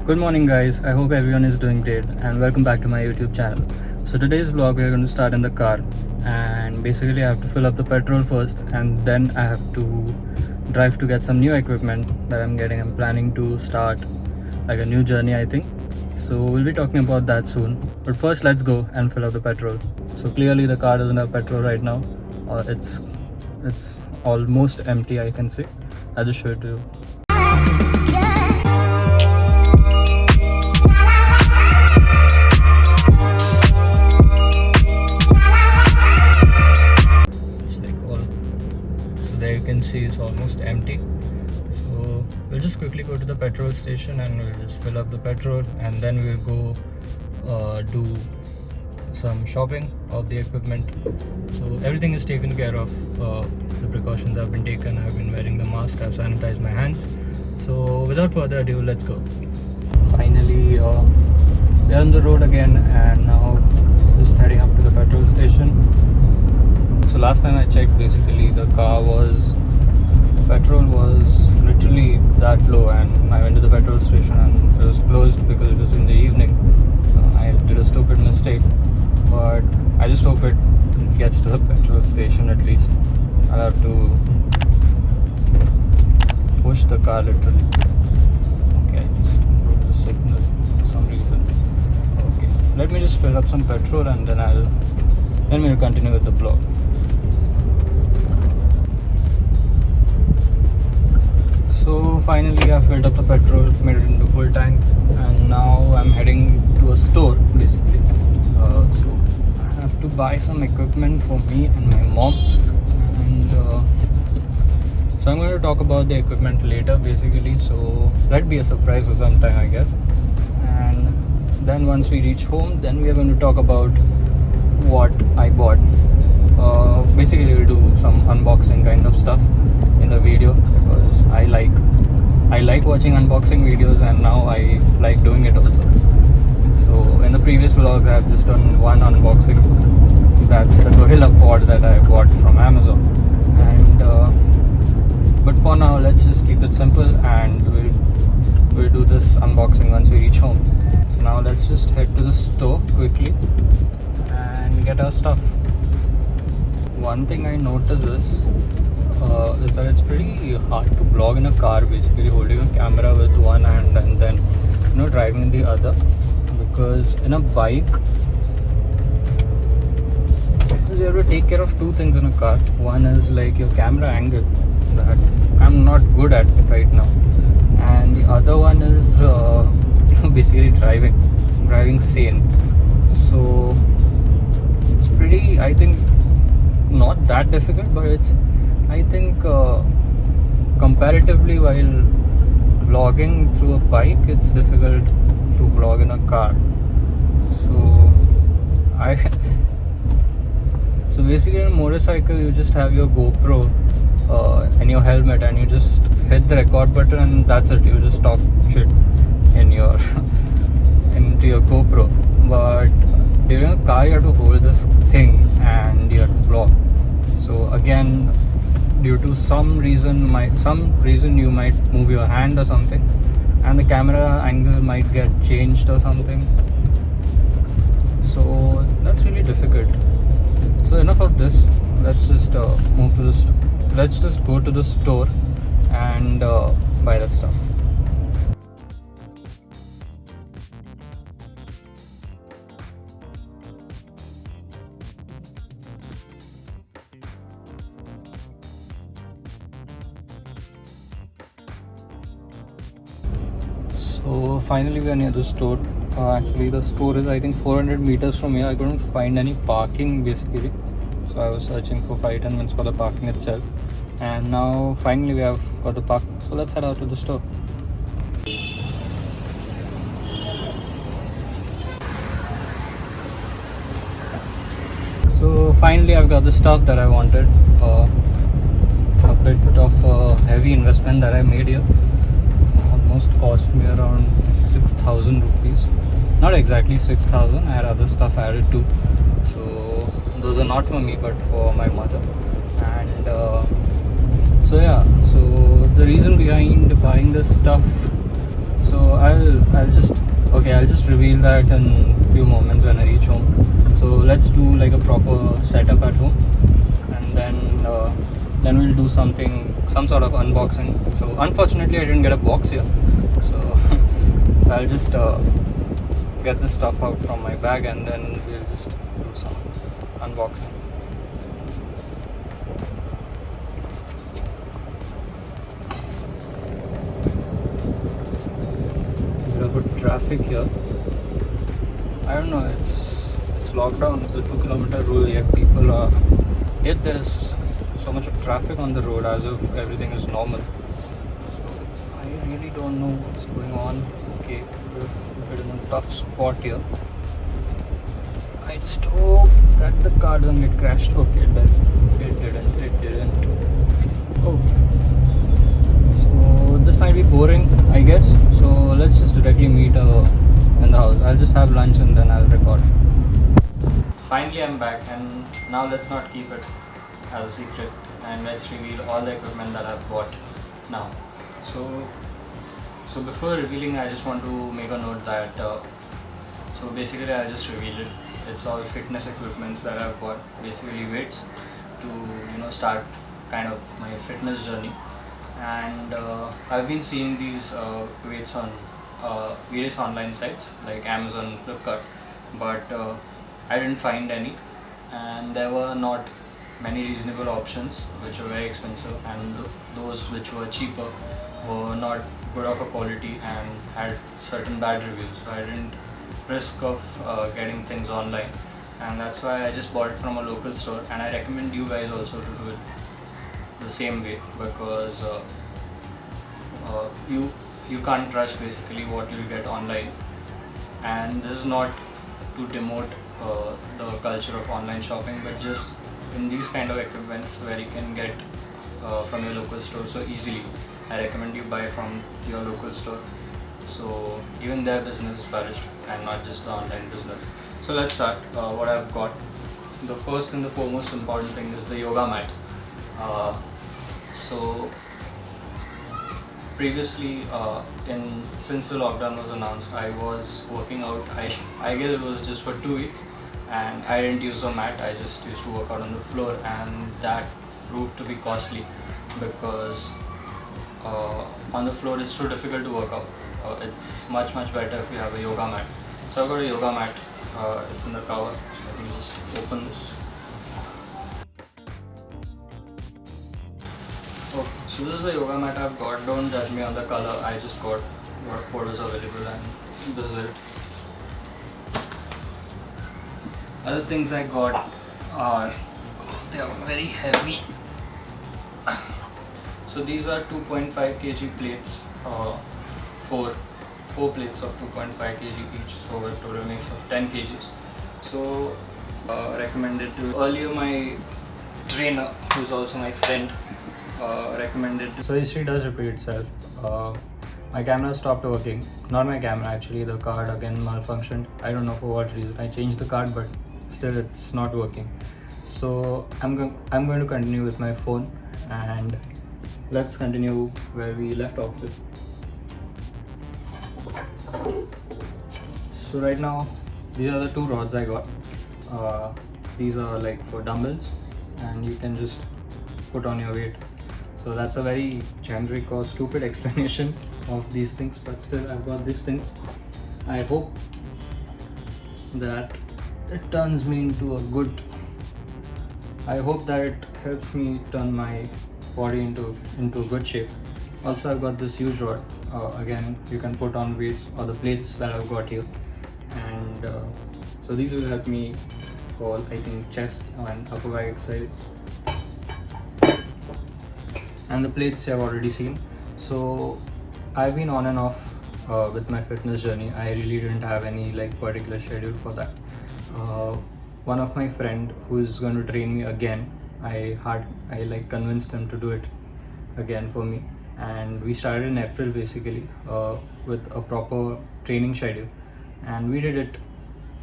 Good morning, guys. I hope everyone is doing great and welcome back to my YouTube channel. So, today's vlog we are going to start in the car, and basically, I have to fill up the petrol first and then I have to drive to get some new equipment that I'm getting. I'm planning to start like a new journey, I think. So, we'll be talking about that soon. But first, let's go and fill up the petrol. So, clearly, the car doesn't have petrol right now, it's almost empty, I can say. I'll just show it to you. There you can see it's almost empty, so we'll just quickly go to the petrol station and we'll just fill up the petrol, and then we'll go do some shopping of the equipment. So everything is taken care of. The precautions have been taken. I've been wearing the mask, I've sanitized my hands. So without further ado, let's go. Finally we're on the road again, and now just heading up to the petrol station. So last time I checked, basically the petrol was literally that low, and I went to the petrol station and it was closed because it was in the evening. I did a stupid mistake, but I just hope it gets to the petrol station at least. I'll have to push the car literally. Okay, I just broke the signal for some reason. Okay, let me just fill up some petrol and then we'll continue with the vlog. So finally I filled up the petrol, made it into full tank, and now I'm heading to a store basically. So I have to buy some equipment for me and my mom, and so I'm going to talk about the equipment later basically, so let be a surprise for some time, I guess. And then once we reach home, then we are going to talk about what I bought. Basically we'll do some unboxing kind of stuff in the video, because I like watching unboxing videos, and now I like doing it also. So in the previous vlog I've just done one unboxing. That's the Gorilla Pod that I bought from Amazon. And but for now, let's just keep it simple, and we'll do this unboxing once we reach home. So now let's just head to the store quickly and get our stuff. One thing I noticed is that it's pretty hard to vlog in a car, basically holding a camera with one hand and then driving the other, because in a bike you have to take care of two things in a car. One is like your camera angle, that I'm not good at right now, and the other one is basically driving sane. So it's pretty, I think, not that difficult, but it's, I think, comparatively, while vlogging through a bike, it's difficult to vlog in a car. So basically in a motorcycle you just have your GoPro and your helmet, and you just hit the record button and that's it. You just talk shit into your GoPro. But during a car you have to hold this thing and you have to vlog. So again, due to some reason you might move your hand or something, and the camera angle might get changed or something. So that's really difficult. So enough of this. Let's just let's just go to the store and buy that stuff. So finally we are near the store. Actually the store is, I think, 400 meters from here. I couldn't find any parking basically, so I was searching for 5-10 minutes for the parking itself, and now finally we have got the park. So let's head out to the store. So finally I've got the stuff that I wanted. A bit of a heavy investment that I made here. Almost cost me around 6,000 rupees. Not exactly 6,000, I had other stuff added too. So those are not for me but for my mother. And so yeah, so the reason behind buying this stuff, So I'll just reveal that in few moments when I reach home. So let's do like a proper setup at home, and then we'll do some sort of unboxing. So unfortunately I didn't get a box here, so so I'll just get this stuff out from my bag, and then we'll just do some unboxing. Good traffic here. I don't know, it's lockdown, it's the 2 kilometer rule, yet there is so much of traffic on the road as if everything is normal. So I really don't know what's going on. Okay, we're in a tough spot here. I just hope that the car doesn't get crashed. Okay, then it didn't. Oh, so this might be boring, I guess. So let's just directly meet in the house. I'll just have lunch and then I'll record. Finally I'm back, and now let's not keep it as a secret, and let's reveal all the equipment that I've bought now. So before revealing, I just want to make a note that so basically I just revealed it. It's all fitness equipments that I've bought, basically weights to start kind of my fitness journey. And I've been seeing these weights on various online sites like Amazon, Flipkart, but I didn't find any, and there were not many reasonable options, which were very expensive, and those which were cheaper were not good of a quality and had certain bad reviews. So I didn't risk of getting things online, and that's why I just bought it from a local store. And I recommend you guys also to do it the same way, because you can't trust basically what you'll get online. And this is not to demote the culture of online shopping, but just in these kind of equipments where you can get from your local store so easily, I recommend you buy from your local store, so even their business is flourished and not just the online business. So let's start. What I've got, the first and the foremost important thing is the yoga mat. So previously, since the lockdown was announced, I was working out. I guess it was just for 2 weeks, and I didn't use a mat. I just used to work out on the floor, and that proved to be costly because on the floor it's too difficult to work out. It's much better if you have a yoga mat. So I've got a yoga mat. It's in the cover. So I can just open this. Okay, so this is the yoga mat I've got. Don't judge me on the color. I just got what was available, and this is it. Other things I got are, they are very heavy. So these are 2.5 kg plates, four plates of 2.5 kg each, so a total makes of 10 kgs. So recommended to earlier my trainer, who's also my friend, recommended. So history does repeat itself. My camera stopped working. Not my camera, actually, the card again malfunctioned. I don't know for what reason. I changed the card, but still it's not working. So I'm going to continue with my phone, and let's continue where we left off with. So right now, these are the two rods I got. These are like for dumbbells, and you can just put on your weight. So that's a very generic or stupid explanation of these things, but still I've got these things. I hope that it turns me into a good, I hope that it helps me turn my body into good shape. Also, I've got this huge rod. Again, you can put on weights or the plates that I've got here, and so these will help me for, I think, chest and upper back exercise. And the plates you have already seen. So I've been on and off with my fitness journey. I really didn't have any like particular schedule for that. One of my friend who's going to train me again, I like convinced him to do it again for me, and we started in April basically with a proper training schedule, and we did it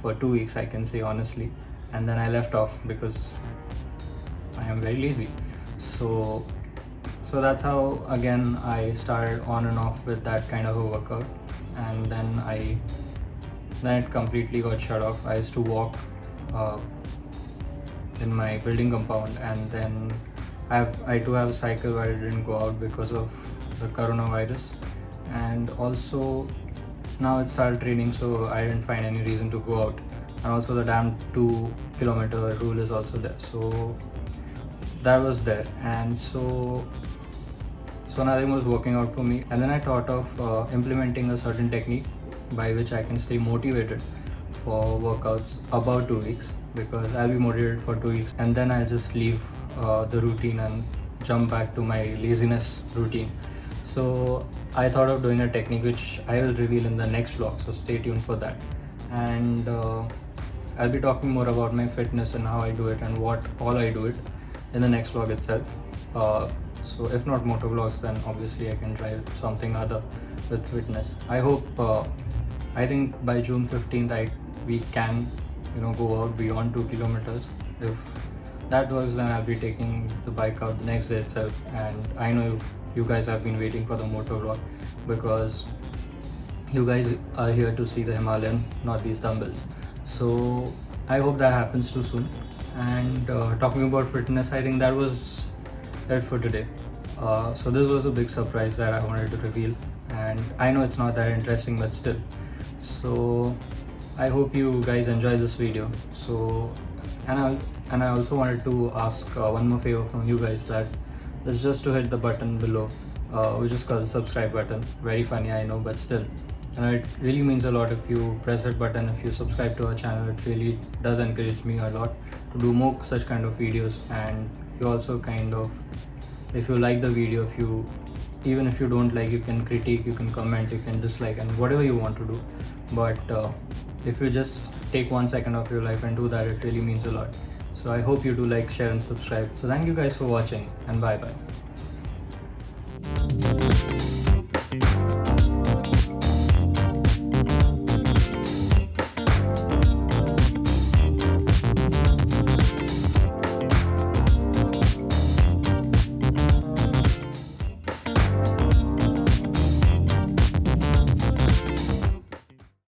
for 2 weeks, I can say honestly, and then I left off because I am very lazy. So that's how again I started on and off with that kind of a workout. and then it completely got shut off. I used to walk in my building compound, and then I do have a cycle where I didn't go out because of the coronavirus, and also now it started raining, so I didn't find any reason to go out. And also the damn 2 kilometer rule is also there, so that was there. And so nothing was working out for me, and then I thought of implementing a certain technique by which I can stay motivated for workouts about 2 weeks, because I'll be motivated for 2 weeks and then I'll just leave the routine and jump back to my laziness routine. So I thought of doing a technique which I will reveal in the next vlog, so stay tuned for that. And I'll be talking more about my fitness and how I do it and what all I do it in the next vlog itself. So if not motor vlogs, then obviously I can try something other with fitness. I hope I think by June 15th we can go out beyond 2 kilometers. If that works, then I'll be taking the bike out the next day itself. And I know you guys have been waiting for the motor vlog, because you guys are here to see the Himalayan, not these dumbbells. So I hope that happens too soon. And talking about fitness, I think that was it for today. So this was a big surprise that I wanted to reveal, and I know it's not that interesting, but still. So I hope you guys enjoy this video. So and I also wanted to ask one more favor from you guys, that is just to hit the button below, which is called the subscribe button. Very funny, I know, but still, it really means a lot if you press that button. If you subscribe to our channel, it really does encourage me a lot to do more such kind of videos. And you also kind of, if you like the video, even if you don't like, you can critique, you can comment, you can dislike, and whatever you want to do. But if you just take 1 second of your life and do that, it really means a lot. So I hope you do like, share and subscribe. So thank you guys for watching, and bye bye.